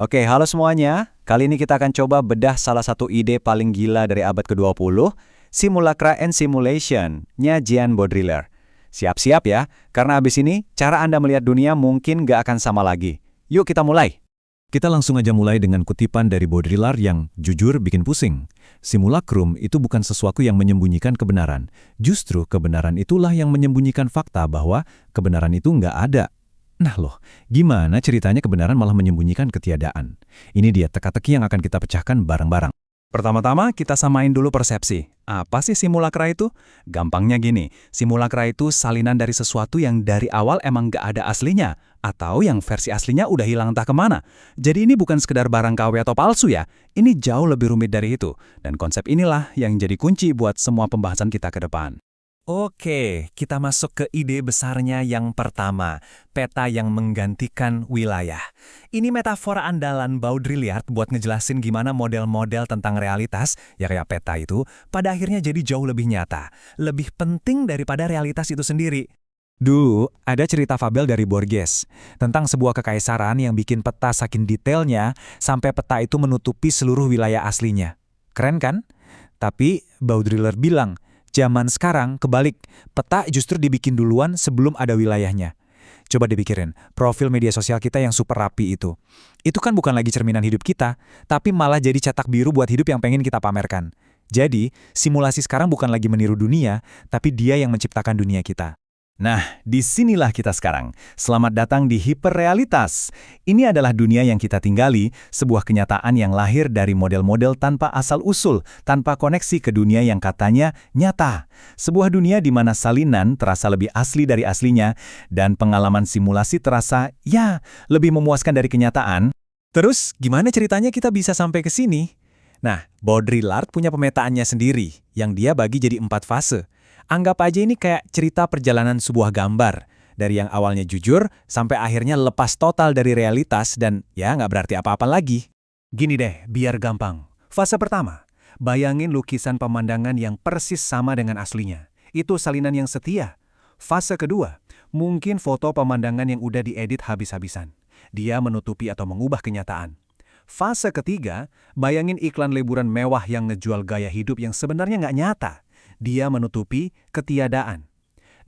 Oke, halo semuanya. Kali ini kita akan coba bedah salah satu ide paling gila dari abad ke-20, Simulacra and Simulation-nya Jean Baudrillard. Siap-siap ya, karena abis ini cara Anda melihat dunia mungkin nggak akan sama lagi. Yuk kita mulai. Kita langsung aja mulai dengan kutipan dari Baudrillard yang jujur bikin pusing. Simulacrum itu bukan sesuatu yang menyembunyikan kebenaran. Justru kebenaran itulah yang menyembunyikan fakta bahwa kebenaran itu nggak ada. Nah loh, gimana ceritanya kebenaran malah menyembunyikan ketiadaan? Ini dia teka-teki yang akan kita pecahkan bareng-bareng. Pertama-tama kita samain dulu persepsi. Apa sih simulacra itu? Gampangnya gini, simulacra itu salinan dari sesuatu yang dari awal emang nggak ada aslinya, atau yang versi aslinya udah hilang entah kemana. Jadi ini bukan sekedar barang KW atau palsu ya, ini jauh lebih rumit dari itu. Dan konsep inilah yang jadi kunci buat semua pembahasan kita ke depan. Oke, kita masuk ke ide besarnya yang pertama, peta yang menggantikan wilayah. Ini metafora andalan Baudrillard buat ngejelasin gimana model-model tentang realitas, ya kayak peta itu, pada akhirnya jadi jauh lebih nyata, lebih penting daripada realitas itu sendiri. Dulu, ada cerita fabel dari Borges tentang sebuah kekaisaran yang bikin peta saking detailnya sampai peta itu menutupi seluruh wilayah aslinya. Keren kan? Tapi Baudrillard bilang, zaman sekarang kebalik, peta justru dibikin duluan sebelum ada wilayahnya. Coba dipikirin, profil media sosial kita yang super rapi itu. Itu kan bukan lagi cerminan hidup kita, tapi malah jadi cetak biru buat hidup yang pengen kita pamerkan. Jadi, simulasi sekarang bukan lagi meniru dunia, tapi dia yang menciptakan dunia kita. Nah, disinilah kita sekarang. Selamat datang di hiperrealitas. Ini adalah dunia yang kita tinggali, sebuah kenyataan yang lahir dari model-model tanpa asal-usul, tanpa koneksi ke dunia yang katanya nyata. Sebuah dunia di mana salinan terasa lebih asli dari aslinya, dan pengalaman simulasi terasa, ya, lebih memuaskan dari kenyataan. Terus, gimana ceritanya kita bisa sampai ke sini? Nah, Baudrillard punya pemetaannya sendiri, yang dia bagi jadi 4 fase. Anggap aja ini kayak cerita perjalanan sebuah gambar. Dari yang awalnya jujur, sampai akhirnya lepas total dari realitas dan ya nggak berarti apa-apa lagi. Gini deh, biar gampang. Fase pertama, bayangin lukisan pemandangan yang persis sama dengan aslinya. Itu salinan yang setia. Fase kedua, mungkin foto pemandangan yang udah diedit habis-habisan. Dia menutupi atau mengubah kenyataan. Fase ketiga, bayangin iklan liburan mewah yang ngejual gaya hidup yang sebenarnya nggak nyata. Dia menutupi ketiadaan.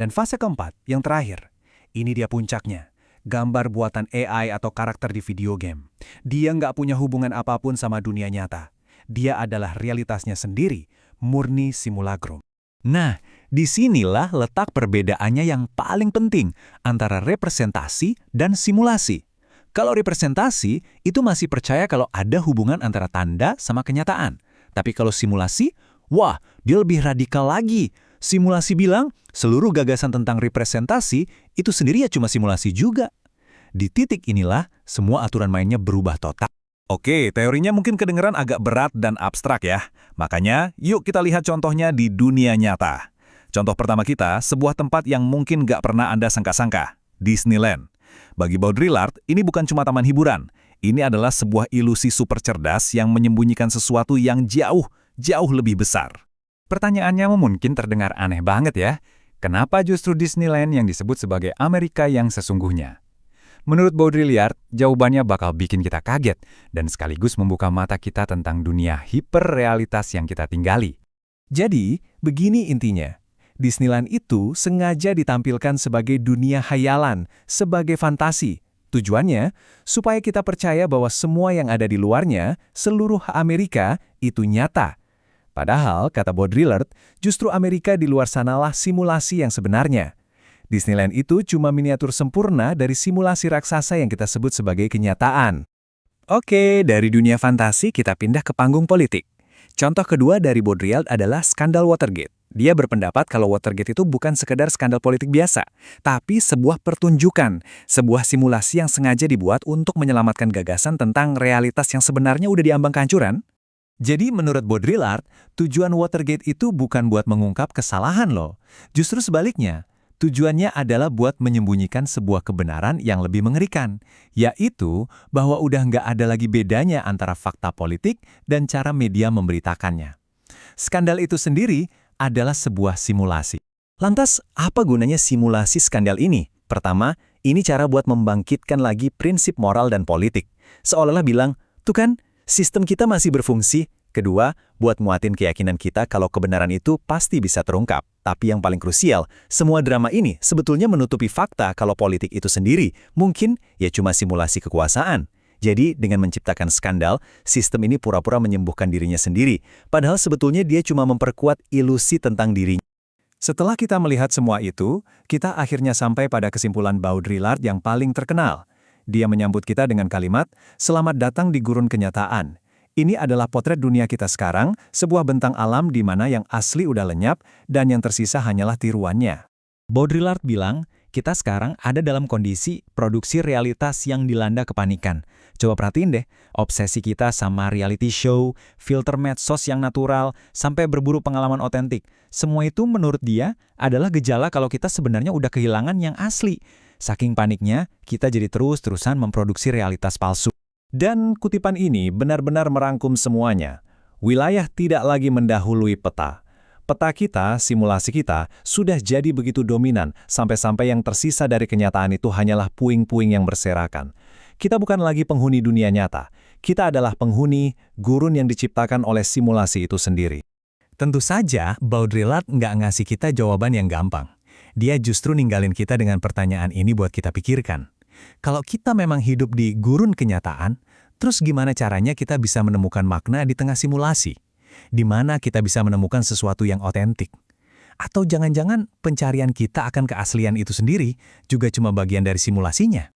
Dan fase keempat, yang terakhir, ini dia puncaknya. Gambar buatan AI atau karakter di video game. Dia nggak punya hubungan apapun sama dunia nyata. Dia adalah realitasnya sendiri, murni simulacrum. Nah, disinilah letak perbedaannya yang paling penting antara representasi dan simulasi. Kalau representasi, itu masih percaya kalau ada hubungan antara tanda sama kenyataan. Tapi kalau simulasi, wah, dia lebih radikal lagi. Simulasi bilang, seluruh gagasan tentang representasi itu sendiri ya cuma simulasi juga. Di titik inilah, semua aturan mainnya berubah total. Oke, teorinya mungkin kedengeran agak berat dan abstrak ya. Makanya, yuk kita lihat contohnya di dunia nyata. Contoh pertama kita, sebuah tempat yang mungkin nggak pernah Anda sangka-sangka, Disneyland. Bagi Baudrillard, ini bukan cuma taman hiburan. Ini adalah sebuah ilusi super cerdas yang menyembunyikan sesuatu yang jauh lebih besar. Pertanyaannya mungkin terdengar aneh banget ya. Kenapa justru Disneyland yang disebut sebagai Amerika yang sesungguhnya? Menurut Baudrillard, jawabannya bakal bikin kita kaget dan sekaligus membuka mata kita tentang dunia hiperrealitas yang kita tinggali. Jadi, begini intinya. Disneyland itu sengaja ditampilkan sebagai dunia hayalan, sebagai fantasi. Tujuannya, supaya kita percaya bahwa semua yang ada di luarnya, seluruh Amerika, itu nyata. Padahal, kata Baudrillard, justru Amerika di luar sanalah simulasi yang sebenarnya. Disneyland itu cuma miniatur sempurna dari simulasi raksasa yang kita sebut sebagai kenyataan. Oke, dari dunia fantasi kita pindah ke panggung politik. Contoh kedua dari Baudrillard adalah skandal Watergate. Dia berpendapat kalau Watergate itu bukan sekedar skandal politik biasa, tapi sebuah pertunjukan, sebuah simulasi yang sengaja dibuat untuk menyelamatkan gagasan tentang realitas yang sebenarnya udah diambang kehancuran. Jadi menurut Baudrillard, tujuan Watergate itu bukan buat mengungkap kesalahan loh. Justru sebaliknya, tujuannya adalah buat menyembunyikan sebuah kebenaran yang lebih mengerikan, yaitu bahwa udah nggak ada lagi bedanya antara fakta politik dan cara media memberitakannya. Skandal itu sendiri adalah sebuah simulasi. Lantas, apa gunanya simulasi skandal ini? Pertama, ini cara buat membangkitkan lagi prinsip moral dan politik. Seolah-olah bilang, tuh kan, sistem kita masih berfungsi. Kedua, buat muatin keyakinan kita kalau kebenaran itu pasti bisa terungkap. Tapi yang paling krusial, semua drama ini sebetulnya menutupi fakta kalau politik itu sendiri mungkin ya cuma simulasi kekuasaan. Jadi, dengan menciptakan skandal, sistem ini pura-pura menyembuhkan dirinya sendiri, padahal sebetulnya dia cuma memperkuat ilusi tentang dirinya. Setelah kita melihat semua itu, kita akhirnya sampai pada kesimpulan Baudrillard yang paling terkenal. Dia menyambut kita dengan kalimat, "Selamat datang di gurun kenyataan." Ini adalah potret dunia kita sekarang, sebuah bentang alam di mana yang asli udah lenyap dan yang tersisa hanyalah tiruannya. Baudrillard bilang, kita sekarang ada dalam kondisi produksi realitas yang dilanda kepanikan. Coba perhatiin deh, obsesi kita sama reality show, filter medsos yang natural, sampai berburu pengalaman otentik. Semua itu menurut dia adalah gejala kalau kita sebenarnya udah kehilangan yang asli. Saking paniknya, kita jadi terus-terusan memproduksi realitas palsu. Dan kutipan ini benar-benar merangkum semuanya. Wilayah tidak lagi mendahului peta. Peta kita, simulasi kita, sudah jadi begitu dominan sampai-sampai yang tersisa dari kenyataan itu hanyalah puing-puing yang berserakan. Kita bukan lagi penghuni dunia nyata. Kita adalah penghuni gurun yang diciptakan oleh simulasi itu sendiri. Tentu saja, Baudrillard nggak ngasih kita jawaban yang gampang. Dia justru ninggalin kita dengan pertanyaan ini buat kita pikirkan. Kalau kita memang hidup di gurun kenyataan, terus gimana caranya kita bisa menemukan makna di tengah simulasi? Di mana kita bisa menemukan sesuatu yang otentik? Atau jangan-jangan pencarian kita akan keaslian itu sendiri juga cuma bagian dari simulasinya?